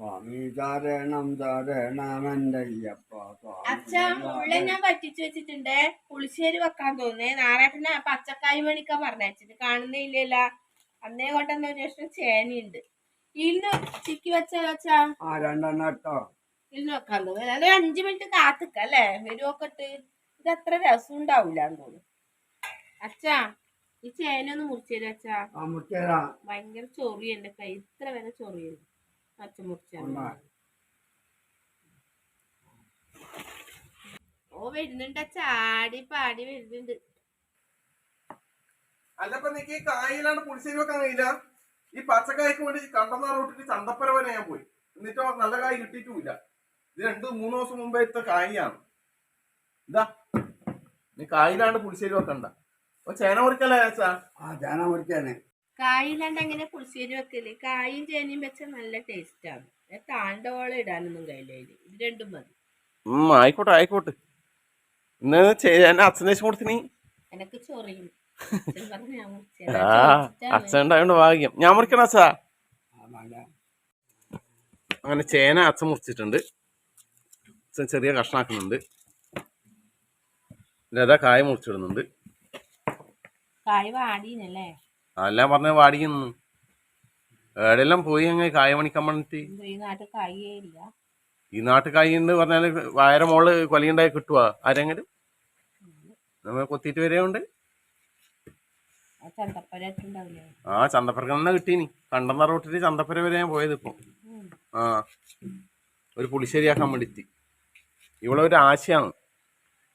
സ്വാമി ചാരണം ചാരണമന്തയ്യപ്പ അച്ഛാ മുള്ള ഞാൻ പറ്റിച്ചു വെച്ചിട്ടുണ്ട്. പുളിശ്ശേരി വെക്കാൻ തോന്നേ. നാരായണന് പച്ചക്കായ് മേടിക്കാൻ പറഞ്ഞിട്ട് കാണുന്നില്ലല്ല. അന്നേ കൊണ്ടെന്ന ഒരു ലക്ഷം ചേനയുണ്ട്. ഇന്ന് ചിക്കി വെച്ചാലോ അച്ഛാ? രണ്ടെണ്ണം ഇട്ടോ. ഇന്ന് വെക്കാൻ തോന്നുന്നു. അത് 5 മിനിറ്റ് കാത്തിക്കല്ലേ വരുവൊക്കെ. ഇത് അത്ര രസം ഉണ്ടാവൂലെന്ന് തോന്നുന്നു. അച്ഛാ ഈ ചേന ഒന്ന് മുറിച്ചേരും അച്ഛാ. ഭയങ്കര ചൊറി എന്റെ കൈ ഇത്ര വരെ ചൊറിയുന്നു. അച്ഛൻ മുറിച്ചാ ഓ വരുന്നുണ്ട് ചാടി പാടി വരുന്നുണ്ട്. അല്ലപ്പ നീക്ക് കായിലാണ് പുളിശ്ശേരി വെക്കാൻ കഴിയില്ല. ഈ പച്ചക്കായ്ക്ക് വേണ്ടി കണ്ടന്നാർ റൂട്ടിട്ട് ചന്തപ്പര വരെ ഞാൻ പോയി. എന്നിട്ടോ നല്ല കായ് കിട്ടിയിട്ടുമില്ല. ഇത് 2-3 ദിവസം മുമ്പേ എടുത്ത കായാണ്. ഇതാ നീ കായിലാണ്ട് പുളിശ്ശേരി വെക്കണ്ട. ചേന മുറിക്കല്ലേ അച്ഛാ? ചേന മുറിക്കാനെ. കായില്ലാണ്ട് എങ്ങനെ പുളിശ്ശേരി വെക്കല്? കായും ചേനയും വെച്ചാൽ നല്ല ടേസ്റ്റ് ആണ്. താണ്ടോളം ഇടാനൊന്നും കഴിയില്ല. ഇത് രണ്ടും മതി. ആയിക്കോട്ടെ ആയിക്കോട്ടെ. ഇന്ന് ചേന അച്ഛനേശം കൊടുത്തിനി. എനക്ക് ചൊറിയും. അച്ഛൻ ഉണ്ടായോണ്ട് ഭാഗ്യം. ഞാൻ മുറിക്കണം അച്ഛാ. അങ്ങനെ ചേന അച്ഛൻ മുറിച്ചിട്ടുണ്ട്. അച്ഛൻ ചെറിയ കഷ്ണാക്കുന്നുണ്ട്. ലത കായ മുറിച്ചിടുന്നുണ്ട്. കായ് വാടീനല്ലേ? അല്ല പറഞ്ഞ വാടിക്കുന്നു. എവിടെയെല്ലാം പോയി അങ്ങനെ കായ മണിക്കാൻ പറഞ്ഞിട്ട്. ഈ നാട്ടിൽ കായ ഉണ്ട് പറഞ്ഞാല് വയറ മോള് കൊലയുണ്ടായി കിട്ടുവാ ആരെങ്കിലും? നമ്മൾ കൊത്തിയിട്ട് വരെയുണ്ട്. ചന്തപ്പുര തന്നെ കിട്ടീനി. കണ്ടെന്ന റോട്ടില് ചന്തപ്പുര വരെ ഞാൻ പോയത് ഇപ്പൊ. ഒരു പുളിശ്ശേരിയാക്കാൻ വേണ്ടിട്ട്. ഇവിടെ ഒരു ആശയാണ്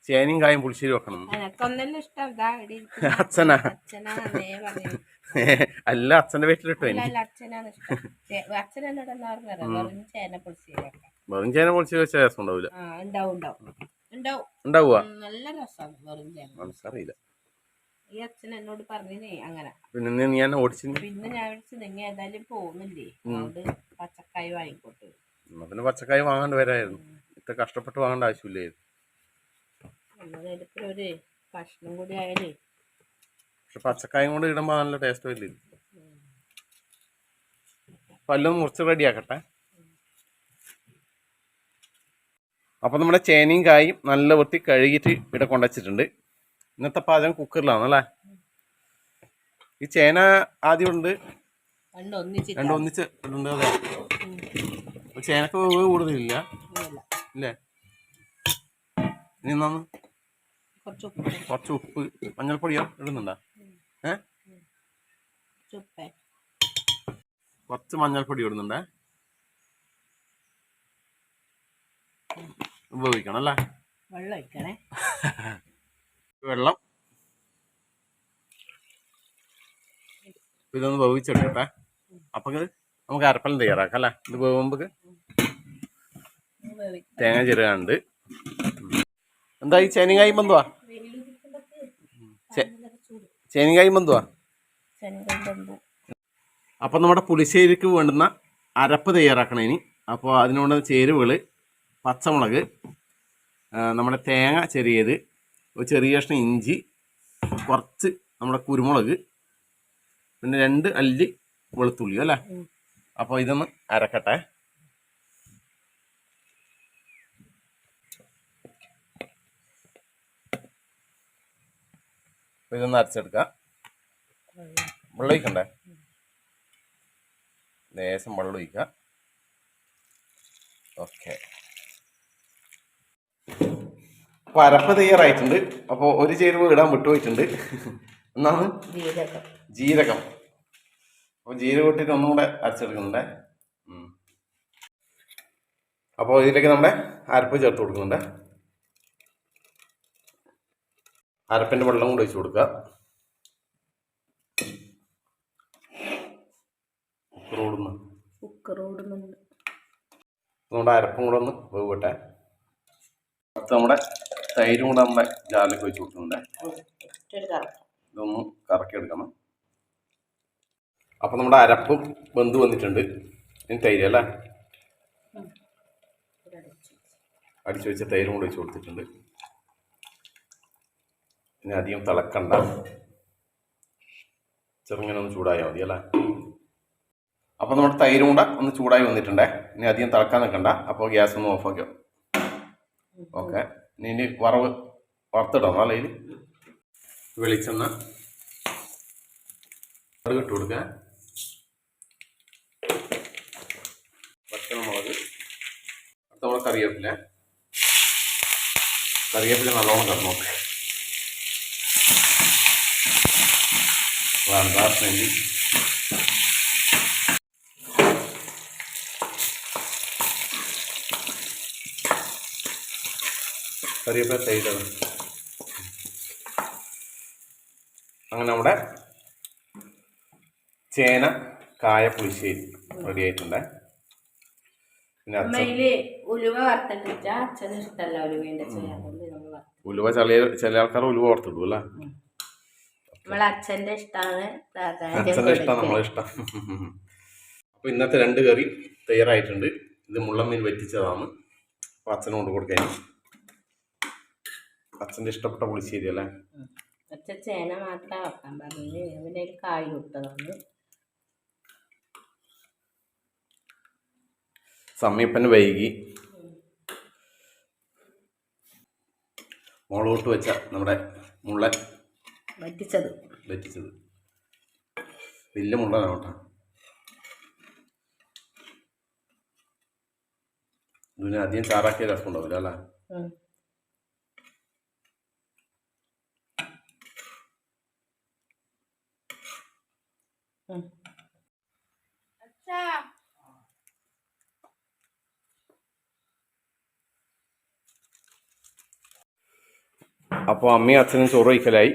ചേനയും കായും പുളിശ്ശേരി വെക്കണം. അച്ഛനാ? അല്ല അച്ഛന്റെ വീട്ടിലിട്ടോ. വെറും ചേന പുളിശ്ശേരി വെച്ച രസം ഉണ്ടാവില്ല. ഉണ്ടാവുക മനസ്സറിയില്ല. ഈ അച്ഛൻ എന്നോട് പറഞ്ഞേ അങ്ങനെ. പിന്നെ നീ എന്നെ ഓടിച്ചു. പിന്നെ ഞാൻ വിളിച്ചു നിങ്ങൾ ഏതായാലും പോകുന്നില്ലേ, അതുകൊണ്ട് പച്ചക്കായ് വാങ്ങിക്കോട്ടെ. പിന്നെ പച്ചക്കായ് വാങ്ങാണ്ട് വരായിരുന്നു. ഇത്ര കഷ്ടപ്പെട്ട് വാങ്ങേണ്ട ആവശ്യമില്ലായിരുന്നു. ഒരു കഷ്ണം കൂടി ആയാലേ. പക്ഷെ പച്ചക്കായും കൊണ്ട് ഇടുമ്പോ നല്ല ടേസ്റ്റ് വരില്ല. പല്ലൊന്ന് മുറിച്ച് റെഡിയാക്കട്ടെ. അപ്പൊ നമ്മുടെ ചേനയും കായും നല്ല വൃത്തി കഴുകിയിട്ട് ഇവിടെ കൊണ്ടുവച്ചിട്ടുണ്ട്. ഇന്നത്തെ പാചകം കുക്കറിലാണല്ലേ? ഈ ചേന ആദ്യം ഉണ്ട്, രണ്ടും ഒന്നിച്ച് ഇടുന്നുണ്ട്. അതെ, ചേനക്ക് വേവ് കൂടുതലില്ല ഇല്ലേ? ഇനി എന്നാന്ന് കുറച്ച് ഉപ്പ് മഞ്ഞൾപ്പൊടിയോ ഇടുന്നുണ്ടോ? കുറച്ച് മഞ്ഞൾപ്പൊടി ഇടുന്നുണ്ടേ. ഉപയോഗിക്കണം അല്ലേ? വെള്ളം ഇതൊന്ന് വേവിച്ചെടുക്കട്ടെ. അപ്പൊ നമുക്ക് അരപ്പലം തയ്യാറാക്കാം അല്ലേ? ഇത് വേവുമ്പോ തേങ്ങ ചിരകാണ്ട്. എന്താ ഈ ചേനങ്ങായും ബന്ധുവാ? ചേനങ്ങായും ബന്ധുവാ? അപ്പൊ നമ്മുടെ പുളിശ്ശേരിക്ക് വേണ്ടുന്ന അരപ്പ് തയ്യാറാക്കണം ഇനി. അപ്പോൾ അതിനുള്ള ചേരുവകൾ: പച്ചമുളക്, നമ്മുടെ തേങ്ങ ചെറിയത്, ഒരു ചെറിയ കഷ്ണം ഇഞ്ചി, കുറച്ച് നമ്മുടെ കുരുമുളക്, പിന്നെ 2 അല്ലി വെളുത്തുള്ളി അല്ലേ? അപ്പോൾ ഇതൊന്ന് അരക്കട്ടെ. ഇതൊന്ന് അരച്ചെടുക്കാം. വെള്ളം ഒഴിക്കണ്ടേ? ലേശം വെള്ളം ഒഴിക്കുക. ഓക്കെ, അപ്പോൾ അരപ്പ് തയ്യാറായിട്ടുണ്ട്. അപ്പോൾ ഒരു ചേരുവ ഇടാൻ വിട്ടുപോയിട്ടുണ്ട്. എന്നാണ് ജീരകം. അപ്പോൾ ജീരകം ഇട്ടിട്ട് ഒന്നും കൂടെ അരച്ചെടുക്കുന്നുണ്ട്. അപ്പോൾ ഇതിലേക്ക് നമ്മുടെ അരപ്പ് ചേർത്ത് കൊടുക്കുന്നുണ്ട്. അരപ്പിൻ്റെ വെള്ളം കൂടെ ഒഴിച്ച് കൊടുക്കുക. നമ്മുടെ അരപ്പും കൂടെ ഒന്ന് വേവട്ടെ. അടുത്ത് നമ്മുടെ തൈരും കൂടെ നമ്മുടെ ജാറിലേക്ക് ഒഴിച്ച് കൊടുക്കുന്നുണ്ട്. ഇതൊന്ന് കറക്കി എടുക്കണം. അപ്പം നമ്മുടെ അരപ്പും വെന്ത് വന്നിട്ടുണ്ട്. ഇനി തൈര് അല്ലേ? അടിച്ചു വെച്ച തൈരും കൂടെ ഒഴിച്ച് കൊടുത്തിട്ടുണ്ട്. ഇനി അധികം തിളക്കണ്ട, ചെറുങ്ങനെ ഒന്ന് ചൂടായാൽ മതി അല്ലേ? അപ്പോൾ നമ്മുടെ തൈരും കൂടെ ഒന്ന് ചൂടായി വന്നിട്ടുണ്ടേ. ഇനി അധികം തിളക്കാൻ നിൽക്കണ്ട. അപ്പോൾ ഗ്യാസ് ഒന്ന് ഓഫാക്കിയോ. ഓക്കെ, ഇനി വറുത്തിടണം അല്ലേ. ഇതിൽ വെളിച്ചെണ്ണ കടുക് ഇട്ട് കൊടുക്കുക. പച്ചമുളക്, അടുത്ത നമ്മുടെ കറിവേപ്പില നല്ലോണം കിടന്നോട്ടെ. വേണ്ട സ്മെല്ലി. കറിവേപ്പില തൈരാണ്. അങ്ങനെ നമ്മുടെ ചേന കായ പുളിശ്ശേരി റെഡി ആയിട്ടുണ്ട്. പിന്നെ ഉലുവ വറുത്തിട്ട് അച്ഛന് ഇഷ്ടമല്ല ഉലുവേന്റെ ഉലുവ ചില ആൾക്കാർ ഉലുവ ഓർത്തിടും അല്ലേ. നമ്മളെ അച്ഛന്റെ ഇഷ്ടമാണ്, അച്ഛൻ്റെ ഇഷ്ടം നമ്മളെ ഇഷ്ടം. അപ്പൊ ഇന്നത്തെ 2 കറി തയ്യാറായിട്ടുണ്ട്. ഇത് മുള്ളമീൻ വറ്റിച്ചതാണ്. അപ്പൊ അച്ഛന് കൊണ്ട് കൊടുക്കാൻ. അച്ഛൻ്റെ ഇഷ്ടപ്പെട്ട പുളിശ്ശേരി അല്ലേ. അച്ഛൻ ചേന മാത്രം വെക്കാൻ പറഞ്ഞു, അവൻ്റെ കായ് വിട്ടതാണ്. സമയപ്പന് വൈകി. മുളകോട്ട് വെച്ച നമ്മുടെ മുള്ളൻ വറ്റിച്ചത് വലിയ മുള്ളനാണ് കേട്ടോ. ഇതിന് അധികം ചാറാക്കിയ രസം ഉണ്ടാവില്ല അല്ലേ. അപ്പോൾ അമ്മയും അച്ഛനും ചോറ് വയ്ക്കലായി.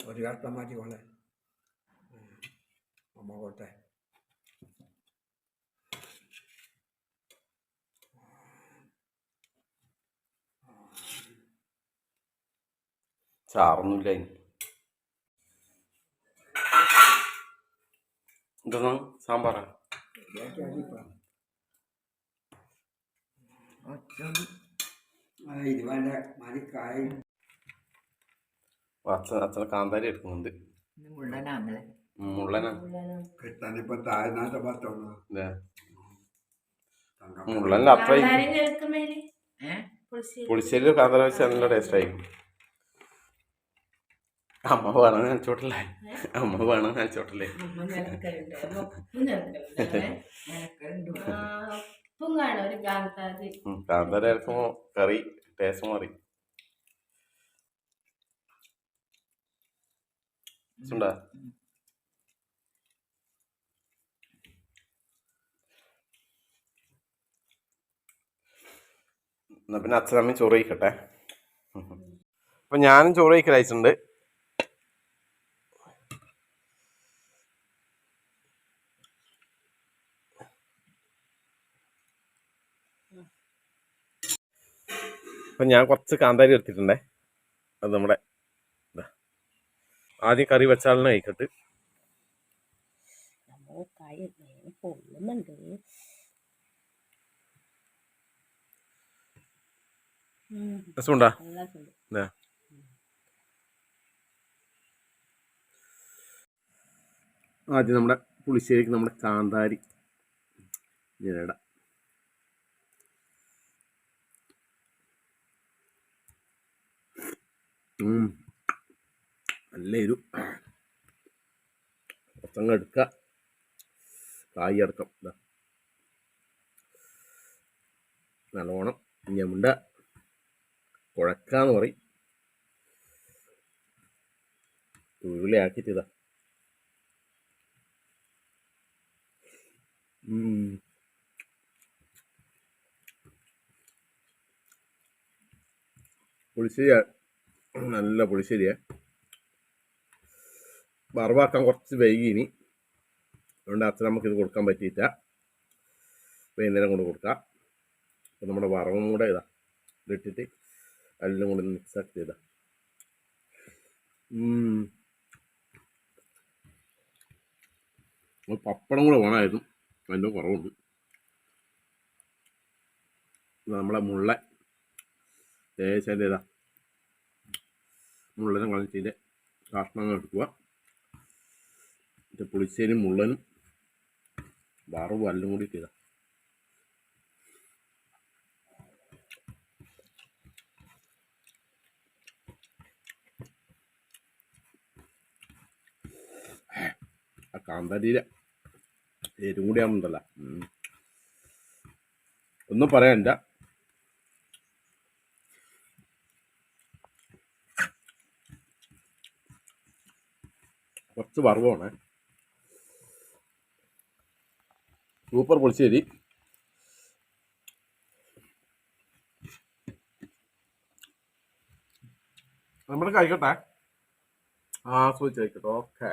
ഒരു കട്ട മതി പോലെ അമ്മ കോട്ടെ. ചാറൊന്നുമില്ല. ഇതൊന്നും സാമ്പാറാ. ഇത് വേണ്ട മതി കായ. അച്ഛനെ കാന്താരി എടുക്കുന്നുണ്ട്. മുള്ളനാ കിട്ടാനിപ്പോ താഴ്ന്നാത്ത പത്തുള്ളൂ. മുള്ളൻ്റെ അത്ര പുളിശ്ശേരി കാന്താരി വെച്ച് നല്ല ടേസ്റ്റ് ആയിരിക്കും. അമ്മ വേണം നനച്ചോട്ടല്ലേ. കാന്താരി അരക്കുമ്പോ കറി ടേസ്റ്റ് മാറി. എന്നാ പിന്നെ അച്ഛനമ്മ ചോറ് കഴിക്കട്ടെ. അപ്പൊ ഞാനും ചോറ് കഴിക്കലയച്ചിട്ടുണ്ട്. അപ്പം ഞാൻ കുറച്ച് കാന്താരി എടുത്തിട്ടുണ്ടേ. അത് നമ്മുടെ ആദ്യം കറി വെച്ചാലിന് കഴിക്കട്ട്. രസമുണ്ടാ? ആദ്യം നമ്മുടെ പുളിശ്ശേരിക്ക് നമ്മുടെ കാന്താരി ഇട. നല്ല എരു. കുറച്ചങ്ങ് എടുക്കുക. കായ് അടക്കം നല്ലോണം ഞമുണ്ട കുഴക്കാന്ന് പറയും. ഉരുളിയാക്കിയിട്ട് ഇതാ. പുളിശ്ശേരി നല്ല പുളിശ്ശേരിയാ. വറവാക്കാൻ കുറച്ച് വൈകിനി. അതുകൊണ്ട് അച്ഛൻ നമുക്കിത് കൊടുക്കാൻ പറ്റിയിട്ട. വൈകുന്നേരം കൊണ്ട് കൊടുക്കാം. അപ്പം നമ്മുടെ വറവും കൂടെ ഇതാ ഇതിട്ടിട്ട് എല്ലാം കൂടെ മിക്സാക്കി ചെയ്താ. പപ്പടം കൂടെ വേണമായിരുന്നു, അതിൻ്റെ കുറവുണ്ട്. നമ്മളെ മുള്ള ദേശൻ്റെ ഇതാ മുള്ളനും കളിച്ചിൻ്റെ കഷ്ണങ്ങൾ എടുക്കുക. പുളിശ്ശേരിയും മുള്ളനും വറവും എല്ലാം കൂടി ഇതാ. ആ കാന്താരിയിലെ എരും കൂടി ആവുന്നുണ്ടല്ലോ, ഒന്നും പറയാനില്ല. കുറച്ച് വറവാണ്. സൂപ്പർ പുളിശ്ശേരി. നമ്മൾ കഴിക്കട്ടെ, ആസ്വദിച്ച് കഴിക്കട്ടെ. ഓക്കെ.